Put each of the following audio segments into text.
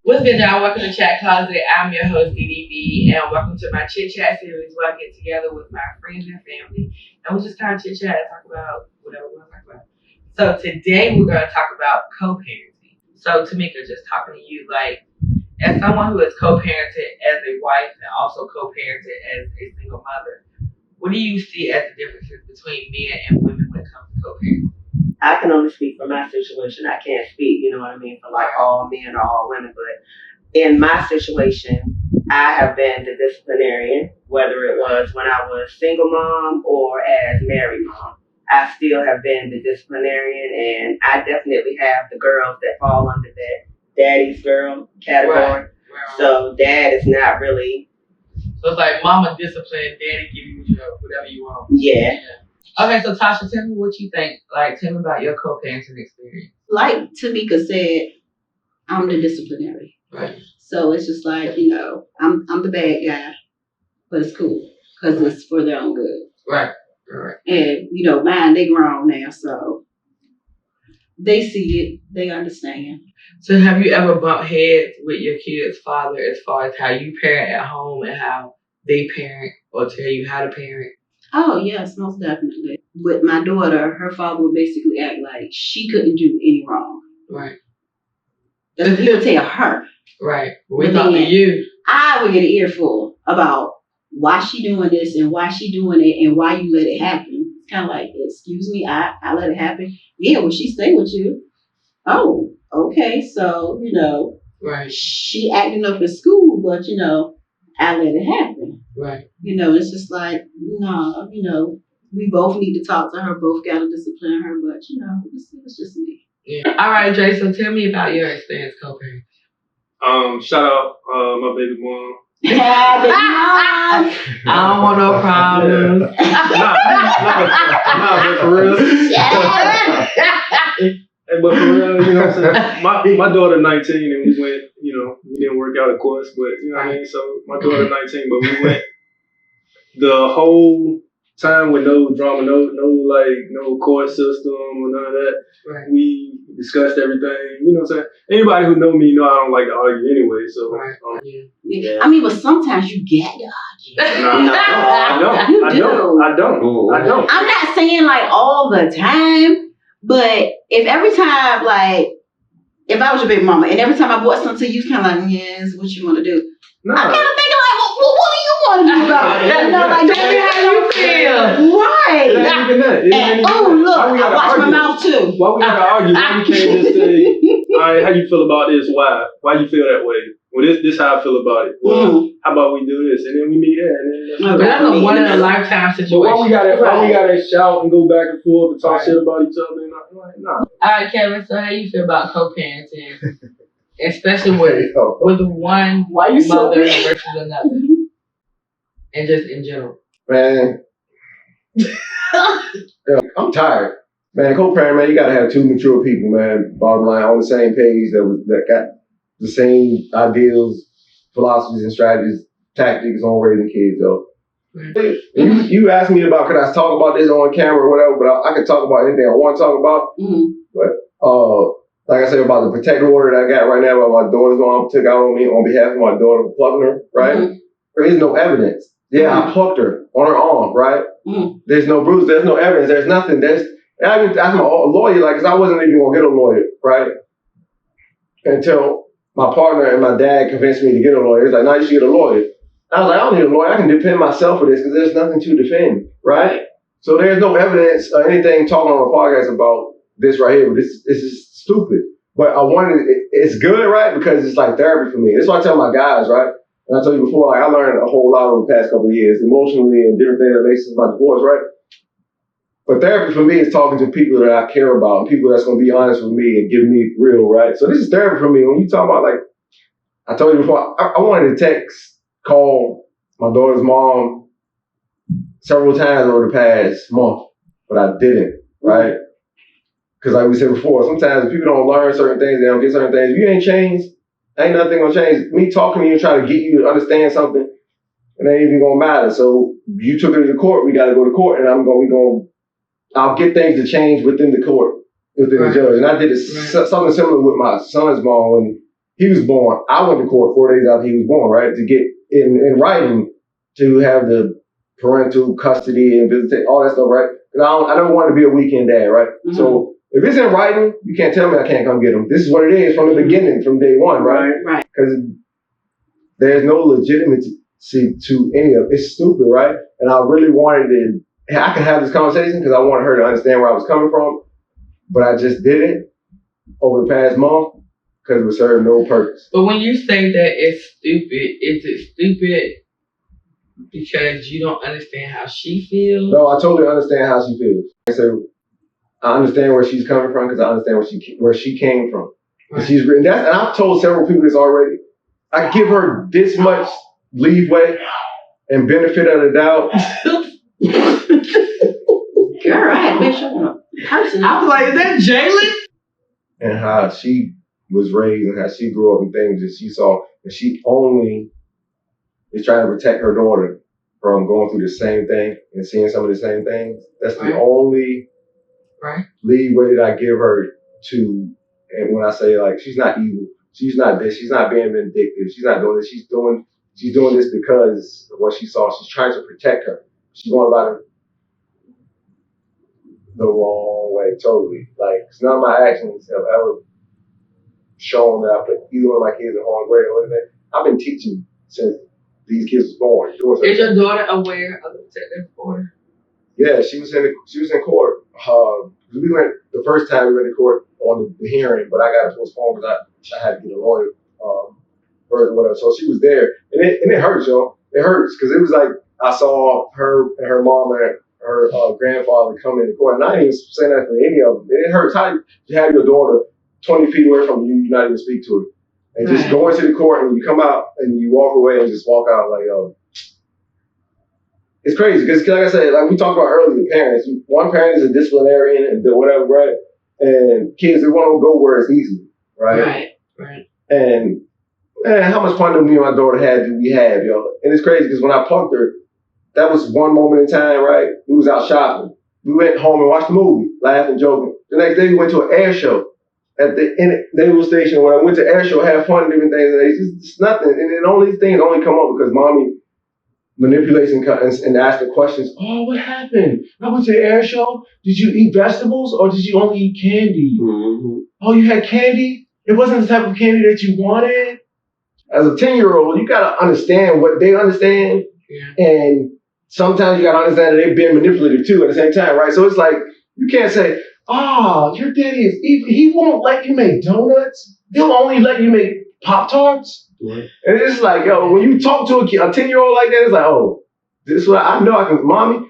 What's good, y'all? Welcome to Chat Closet. I'm your host, DDB, and welcome to my Chit Chat series where I get together with my friends and family, and we just kind of chit chat and talk about whatever we want to talk about. So today we're going to talk about co-parenting. So Tamika, just talking to you, like, as someone who has co-parented as a wife and also co-parented as a single mother, what do you see as the differences between men and women when it comes to co-parenting? I can only speak for my situation. I can't speak, you know what I mean, for like all men or all women. But in my situation, I have been the disciplinarian, whether it was when I was single mom or as married mom. I still have been the disciplinarian, and I definitely have the girls that fall under that daddy's girl category. Right. So dad is not really. So it's like mama discipline, daddy give you whatever you want. Yeah. Okay, so Tasha, tell me what you think. Like, tell me about your co-parenting experience. Like Tamika said, I'm the disciplinary. Right. So it's just like, you know, I'm the bad guy, but it's cool because it's for their own good. Right. And, you know, mine, they grown now, so they see it, they understand. So have you ever bumped heads with your kid's father as far as how you parent at home and how they parent or tell you how to parent? Oh, yes, most definitely. With my daughter, her father would basically act like she couldn't do any wrong. Right. That's what he'll tell her. Right. We talk to you. I would get an earful about why she doing this and why she doing it and why you let it happen. It's kind of like, excuse me, I let it happen. Yeah, well, she stay with you. Oh, okay. So, you know, right. She acting up at school, but, you know, I let it happen. Right. You know, it's just like, no, you know, we both need to talk to her, both got to discipline her, but, you know, it's just me. Yeah. All right, Jay, so tell me about your experience co-parenting. Shout out my baby mom. Yeah, baby mom. I don't want no problems. But for real. But for real, you know what I'm saying? My daughter 19 and we went, you know, we didn't work out of course, but you know what I mean? So my daughter 19, but we went the whole time with no drama, no court system or none of that. Right. We discussed everything, you know what I'm saying? Anybody who know me know I don't like to argue anyway, so. Right. Yeah. I mean, but sometimes you get to argue. No, I don't. I'm not saying like all the time, but if every time, like, if I was your baby mama and every time I bought something to you, kind of like, yes, what you want to do? No. I'm kind of thinking like, well, what do you want to do about it? You know, like, tell me how you feel. Right. It ain't even that. And, look, I watch my mouth too. Why we gotta argue? Why we can't just say, all right, how you feel about this? Why? Why you feel that way? Well, this how I feel about it. Well, how about we do this? And then we meet there. And then that's a one in a lifetime situation. But why we gotta shout and go back and forth and talk shit about each other? And like, nah. All right, Kevin, so how you feel about co-parenting? Especially with one mother versus another. And just in general. Man, I'm tired. Man, co-parent, man, you gotta have two mature people, man. Bottom line, on the same page that got the same ideals, philosophies, and strategies, tactics on raising kids, though. Right. You asked me about could I talk about this on camera or whatever, but I can talk about anything I want to talk about. Mm-hmm. But like I said about the protective order that I got right now, about my daughter's mom took out on me on behalf of my daughter for plucking her, right? Mm-hmm. There is no evidence. Yeah, I plucked her on her arm, right? Mm-hmm. There's no bruise. There's no evidence. There's nothing. I even asked my lawyer, like, because I wasn't even going to get a lawyer, right? Until my partner and my dad convinced me to get a lawyer. He's like, no, you should get a lawyer. I was like, I don't need a lawyer. I can defend myself for this because there's nothing to defend, right? So there's no evidence or anything talking on a podcast about this right here. But this is stupid. But I wanted it's good, right? Because it's like therapy for me. That's what I tell my guys, right? And I told you before, like I learned a whole lot over the past couple of years, emotionally and different things related to my divorce, right? But therapy for me is talking to people that I care about, people that's going to be honest with me and give me real, right? So this is therapy for me. When you talk about, like, I told you before, I wanted to call my daughter's mom several times over the past month, but I didn't, right? Because like we said before, sometimes if people don't learn certain things, they don't get certain things. If you ain't changed, ain't nothing going to change. Me talking to you and trying to get you to understand something, it ain't even going to matter. So you took it to court, we got to go to court, and I'll get things to change within the court, within the judge. And I did something similar with my son's mom when he was born. I went to court 4 days after he was born, right, to get in writing to have the parental custody and visitation, all that stuff, right? Because I never wanted to be a weekend dad, right? Mhm. So if it's in writing, you can't tell me I can't come get him. This is what it is from the beginning, from day one, right? Right. Because there's no legitimacy to any of it. It's stupid, right? And I really wanted to, I could have this conversation because I wanted her to understand where I was coming from, but I just didn't over the past month because it would serve no purpose. But when you say that it's stupid, is it stupid because you don't understand how she feels? No, I totally understand how she feels. So I understand where she's coming from because I understand where she came from. Right. She's written that, and I've told several people this already. I give her this much leeway and benefit of the doubt. Girl, I had to make sure on a person. I was like, is that Jalen? And how she was raised and how she grew up and things that she saw. And she only is trying to protect her daughter from going through the same thing and seeing some of the same things. That's the only leeway that I give her to. And when I say, like, she's not evil, she's not this, she's not being vindictive, she's not doing this, she's doing this because of what she saw. She's trying to protect her. She's going about it the wrong way, totally. Like, none of my actions have ever shown that I put either one of my kids in harm's way or anything. I've been teaching since these kids was born. Is your daughter aware of the protective order? Yeah, she was in court. We went the first time we went to court on the hearing, but I got to postpone because I had to get a lawyer or whatever. So she was there, and it hurts, y'all. It hurts because it was like I saw her and her mom and her grandfather come into court, and I didn't even say that for any of them. It hurts. How you have your daughter 20 feet away from you, you not even speak to her, and just go into the court and you come out and you walk away and just walk out like, yo. It's crazy because, like I said, like we talked about earlier, parents. One parent is a disciplinarian and whatever, right? And kids, they want to go where it's easy, right? Right. And man, how much fun me and my daughter did we have, yo? And it's crazy because when I punked her, that was one moment in time, right? We was out shopping. We went home and watched the movie, laughing, joking. The next day we went to an air show at the naval station. When I went to air show, had fun and different things, and it's just nothing. And then all these things only come up because mommy manipulates and asks the questions. Oh, what happened? I went to the air show. Did you eat vegetables or did you only eat candy? Mm-hmm. Oh, you had candy? It wasn't the type of candy that you wanted? As a 10-year-old, you got to understand what they understand. Yeah. And sometimes you got to understand that they've been manipulated too at the same time, right? So it's like, you can't say, your daddy is evil. He won't let you make donuts. He'll only let you make Pop-Tarts. Right. And it's like, yo, when you talk to a 10-year-old like that, it's like, oh, this is what I know I can, mommy,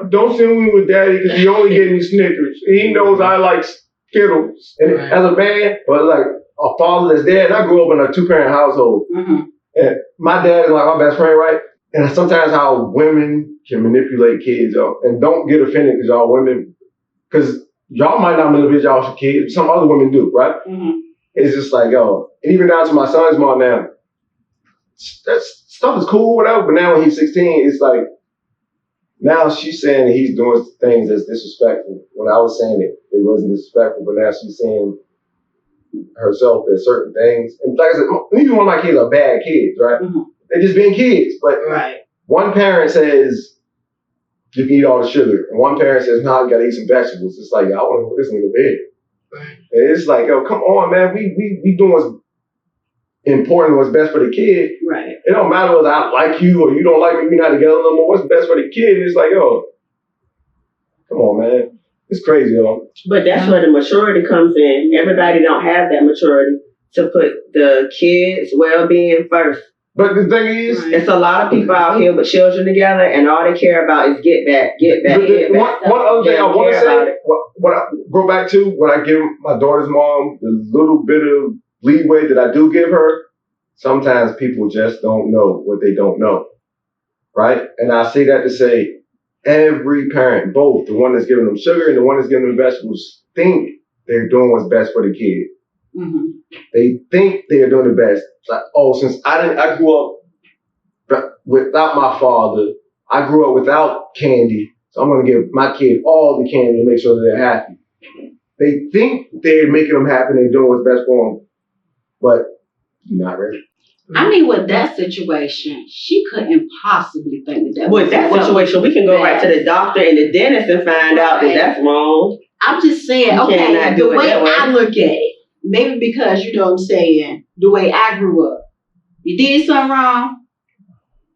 don't send me with daddy because he only gave me Snickers. He knows I like Skittles. And as a man, but like a father that's there, and I grew up in a 2-parent household. Mm-hmm. And my dad is like my best friend, right? And sometimes how women can manipulate kids, yo. And don't get offended because y'all women, because y'all might not manipulate y'all kids. Some other women do, right? Mm-hmm. It's just like, yo, and even down to my son's mom now, that stuff is cool, whatever, but now when he's 16, it's like, now she's saying that he's doing things that's disrespectful. When I was saying it wasn't disrespectful, but now she's saying herself that certain things, and like I said, neither one of my kids are bad kids, right? Mm-hmm. They're just being kids, but one parent says, you can eat all the sugar, and one parent says, no, you gotta eat some vegetables. It's like, I want to put this nigga bed. Right. And it's like, yo, come on, man. We doing what's important, what's best for the kid. Right. It don't matter whether I like you or you don't like me, we're not together no more. What's best for the kid? It's like, yo, come on, man. It's crazy, yo. But that's where the maturity comes in. Everybody don't have that maturity to put the kids' well-being first. But the thing is, it's a lot of people out here with children together, and all they care about is get back. One other thing I want to say, what I go back to, when I give my daughter's mom the little bit of leeway that I do give her, sometimes people just don't know what they don't know, right? And I say that to say, every parent, both the one that's giving them sugar and the one that's giving them vegetables, think they're doing what's best for the kid. Mm-hmm. They think they're doing the best. Like, since I grew up without my father, I grew up without candy, so I'm going to give my kid all the candy to make sure that they're happy. They think they're making them happy and they're doing what's best for them. but you're not ready. I mean, with that situation, she couldn't possibly think that With that situation, we can go right to the doctor and the dentist and find out that that's wrong. I'm just saying, You okay, cannot the do it way that way. I look at it, maybe because, you know what I'm saying, the way I grew up, you did something wrong,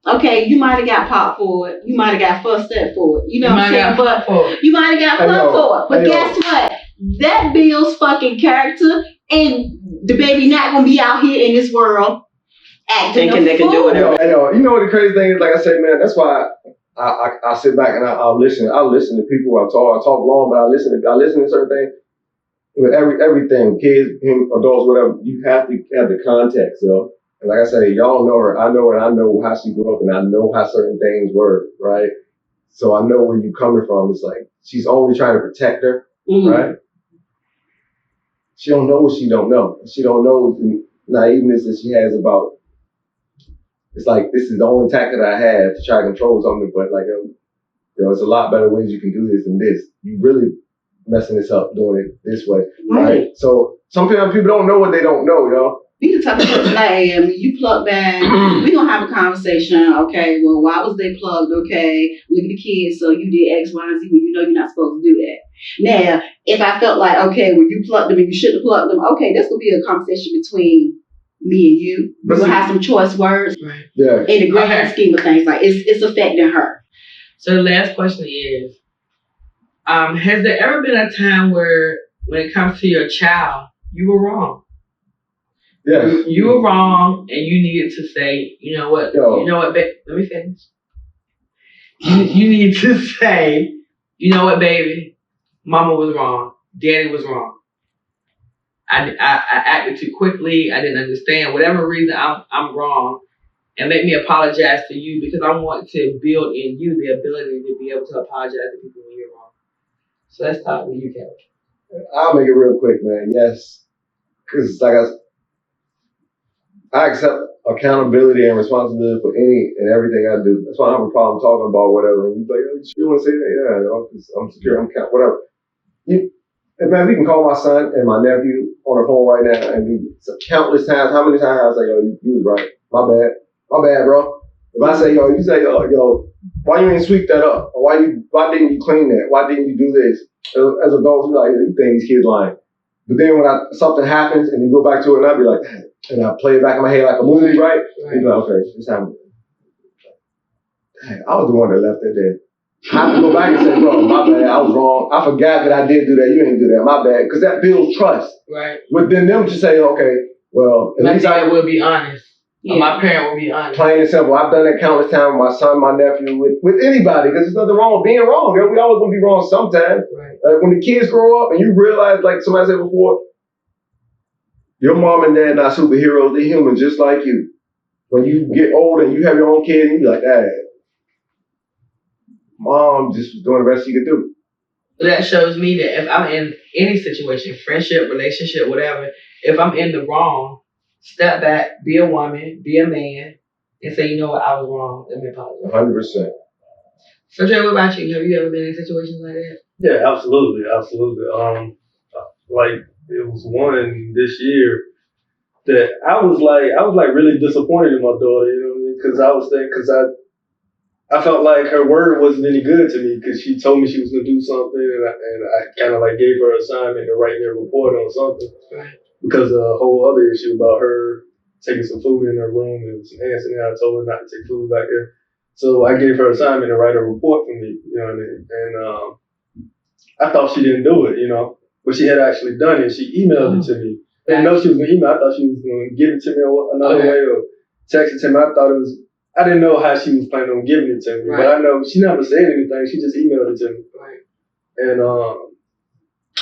okay, you might have got popped for it, you might have got fussed at for it, you know what I'm saying, but you might have got put for it, but guess what? That builds fucking character, and the baby not gonna be out here in this world acting Thinking they can do it. You know what the crazy thing is? Like I say, man, that's why I sit back and I'll listen. I listen to people. I talk long, but I listen to certain things. With everything, kids, adults, whatever. You have to have the context, yo. And like I say, y'all know her. I know her. And I know how she grew up, and I know how certain things were, right? So I know where you coming from. It's like she's only trying to protect her, right? She don't know what she don't know. She don't know the naiveness that she has about. It's like, this is the only tactic I have to try to control something, but like, there's a lot better ways you can do this than this. You really messing this up doing it this way, right? So sometimes people don't know what they don't know, yo. You can talk about tonight, you plug back, we gonna have a conversation, okay, well, why was they plugged, okay, look at the kids, so you did X, Y, and Z, when you know you're not supposed to do that. Now, if I felt like, okay, well, you plugged them and you shouldn't have plugged them, okay, this will be a conversation between me and you. We're gonna have some choice words. Right. Yeah. In the grand scheme of things, like it's affecting her. So the last question is, has there ever been a time where, when it comes to your child, you were wrong? Yes. You were wrong, and you needed to say, you know what, babe, let me finish. You need to say, you know what, baby, mama was wrong, daddy was wrong. I acted too quickly. I didn't understand. Whatever reason, I'm wrong. And let me apologize to you, because I want to build in you the ability to be able to apologize to people when you're wrong. So let's start with you, Kevin. I'll make it real quick, man. Yes. Because like I accept accountability and responsibility for any and everything I do. That's why I have a problem talking about whatever. And you're like, oh, you want to say that? Yeah, I'm secure. I'm whatever. Man, we can call my son and my nephew on the phone right now, and countless times. How many times I say, yo, you was right. My bad, bro. If I say, you say, yo, why you didn't sweep that up? Or why didn't you clean that? Why didn't you do this? As adults, we like, you think these kids lying. But then when something happens and you go back to it, and I'll be like, and I play it back in my head like a movie, right? And you're like, okay, this happened. Dang, I was the one that left that day. I have to go back and say, bro, my bad, I was wrong. I forgot that I did do that. You didn't do that. My bad. Because that builds trust. Right. But then them to say, okay, well, at least I will be honest. Yeah. My parent will be honest. Plain and simple. I've done that countless times with my son, my nephew, with anybody, because there's nothing wrong with being wrong. We always going to be wrong sometimes. Right. When the kids grow up and you realize, like somebody said before, your mom and dad not superheroes, they're human just like you. When you get older and you have your own kid, and you're like, hey, mom just was doing the best she could do. That shows me that if I'm in any situation, friendship, relationship, whatever, if I'm in the wrong, step back, be a woman, be a man, and say, you know what, I was wrong. Let me apologize. 100%. So, Jay, what about you? Have you ever been in situations like that? Yeah, absolutely. Like, it was one this year that I was really disappointed in my daughter, you know what I mean? Because I felt like her word wasn't any good to me, because she told me she was going to do something, and I kind of like gave her an assignment to write me a report on something. Right. Because of a whole other issue about her taking some food in her room and some ants in there. I told her not to take food back there. So I gave her an assignment to write a report for me, you know what I mean? And I thought she didn't do it, you know, but she had actually done it. She emailed it to me. I didn't know she was going to email. I thought she was going to give it to me another way or text it to me. I didn't know how she was planning on giving it to me, but I know she never said anything. She just emailed it to me. Right. And,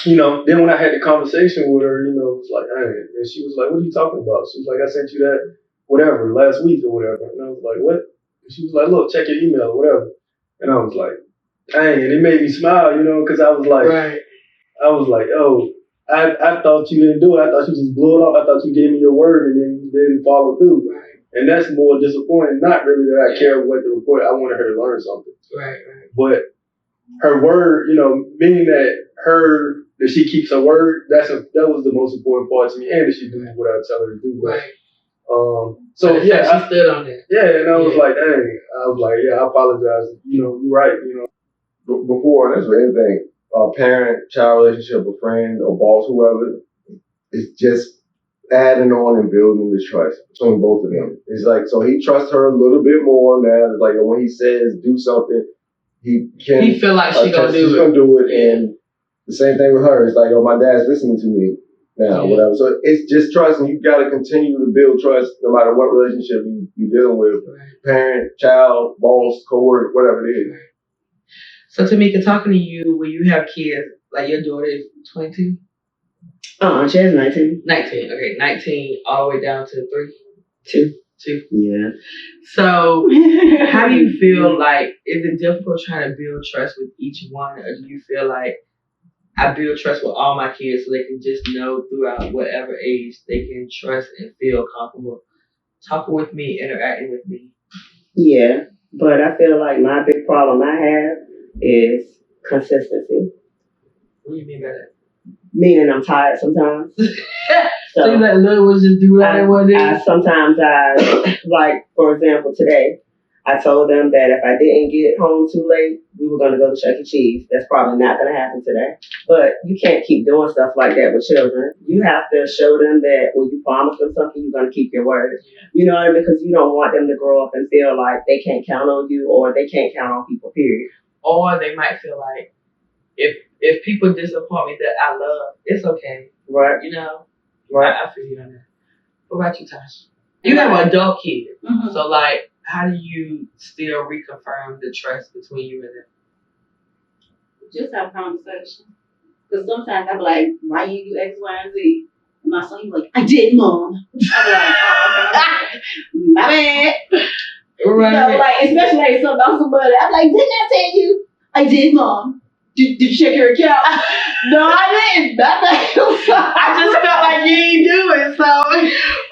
you know, then when I had the conversation with her, you know, it was like, hey, and she was like, what are you talking about? She was like, I sent you that, whatever, last week or whatever. And I was like, what? And she was like, look, check your email or whatever. And I was like, dang, and it made me smile, you know, because I was like, oh, I thought you didn't do it. I thought you just blew it off. I thought you gave me your word and then you didn't follow through. Right. And that's more disappointing. Not really that I care what the report. I wanted her to learn something. Right. But her word, you know, meaning that her that she keeps her word. That was the most important part to me, and that she does what I tell her to do. Right. So yeah, she stood on it. Yeah, and I was like, dang. I was like, yeah, I apologize. You're right. Before, that's for anything, parent-child relationship, a friend, or boss, whoever, it's just adding on and building the trust between both of them. It's like, so he trusts her a little bit more now. It's like when he says do something, he feel like she's gonna do it. And the same thing with her. It's like, oh, my dad's listening to me now, whatever. So it's just trust, and you got to continue to build trust no matter what relationship you're dealing with, parent, child, boss, coworker, whatever it is. So Tamika, talking to you, when you have kids, like your daughter is 22? She has 19. 19, okay, 19 all the way down to 3? 2. Yeah. So how do you feel like, is it difficult trying to build trust with each one, or do you feel like I build trust with all my kids so they can just know throughout whatever age they can trust and feel comfortable talking with me, interacting with me? Yeah, but I feel like my big problem I have is consistency. What do you mean by that? Meaning I'm tired sometimes. So you let little ones just do that one day? Sometimes like, for example, today, I told them that if I didn't get home too late, we were going to go to Chuck E. Cheese. That's probably not going to happen today. But you can't keep doing stuff like that with children. You have to show them that when you promise them something, you're going to keep your word. Yeah. You know what I mean? Because you don't want them to grow up and feel like they can't count on you, or they can't count on people, period. Or they might feel like, if people disappoint me that I love, it's okay. Right. You know? Right. I feel you on that. What about you, Tasha? You have an adult kid. Mm-hmm. So, like, how do you still reconfirm the trust between you and them? Just have conversation. Because sometimes I'm like, why you do X, Y, and Z? And my son, he's like, I did, Mom. I'm like, oh, okay. My bad. Right. You know, like, especially like something about somebody. I'm like, didn't I tell you? I did, Mom. Did you check your account? No, I didn't. I just felt like you ain't do it, so.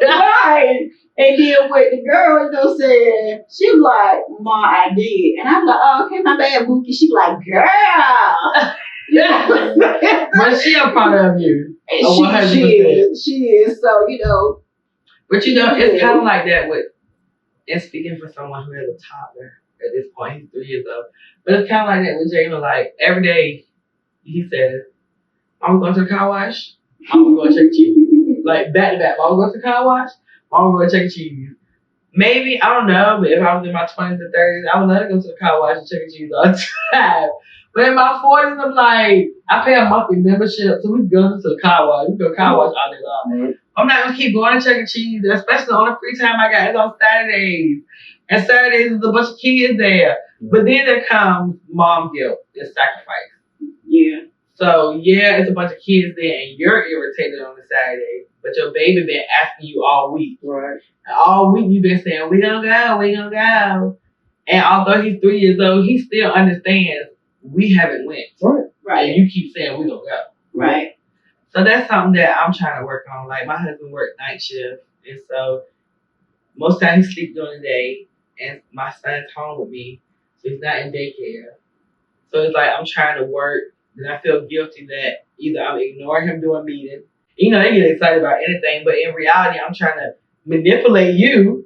Right. And then with the girl, saying, she was like, Ma, I did. And I'm like, oh, okay, my bad, Mookie. She was like, girl. But she a part of you. She is. So, But it's kind of like that with, and speaking for someone who has a toddler at this point, he's 3 years old. But it's kind of like that with Jalen. Like, every day he says, I'm going to the car wash. I'm going to check cheese. Like, back to back. I'm going to the car wash. I'm going to check cheese. Maybe, I don't know, but if I was in my 20s or 30s, I would let her go to the car wash and check cheese all the time. But in my 40s, I'm like, I pay a monthly membership, so we go to the car wash. We go car wash all day long. Right. I'm not going to keep going to check cheese, especially on the free time I got. It's on Saturdays. And Saturdays is a bunch of kids there. But then there comes mom guilt and sacrifice. Yeah. So, yeah, it's a bunch of kids there, and you're irritated on the Saturday, but your baby been asking you all week. Right. And all week you've been saying, we gonna go. And although he's 3 years old, he still understands we haven't went. Right. And you keep saying we gonna go. Right. So that's something that I'm trying to work on. Like, my husband worked night shift, and so most times he sleeps during the day, and my son's home with me, so he's not in daycare. So it's like I'm trying to work, and I feel guilty that either I'm ignoring him during meetings. They get excited about anything, but in reality, I'm trying to manipulate you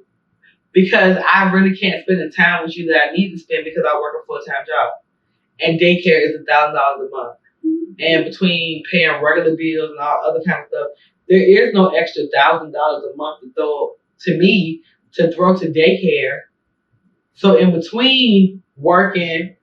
because I really can't spend the time with you that I need to spend because I work a full-time job. And daycare is $1,000 a month. And between paying regular bills and all other kind of stuff, there is no extra $1,000 a month to throw to me to throw to daycare. So in between working,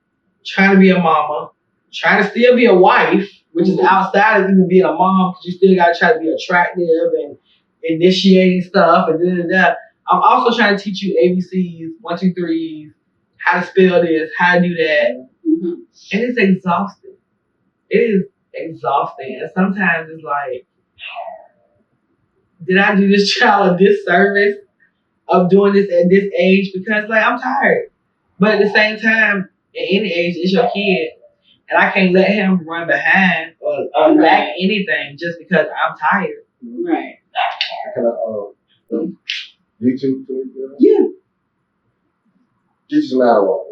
trying to be a mama, trying to still be a wife, which is outside of even being a mom, because you still got to try to be attractive and initiating stuff and da-da-da. I'm also trying to teach you ABCs, 1, 2, 3s, how to spell this, how to do that. Mm-hmm. And it's exhausting. It is exhausting. And sometimes it's like, did I do this child a disservice of doing this at this age? Because, like, I'm tired. But at the same time, at any age, it's your kid. And I can't let him run behind or lack anything just because I'm tired. Right. Can I, YouTube? Yeah. Get you some Adderall.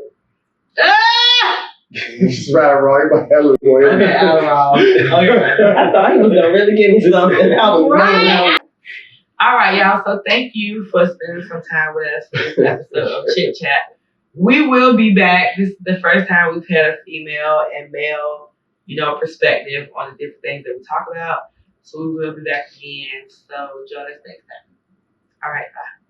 Ah! Just right, wrong. Everybody had a little more. Okay, Adderall. Okay. I thought he was gonna really give me something. I was Right. All right, y'all. So thank you for spending some time with us for this episode of Chit Chat. We will be back. This is the first time we've had a female and male, perspective on the different things that we talk about. So we will be back again. So join us next time. All right, bye.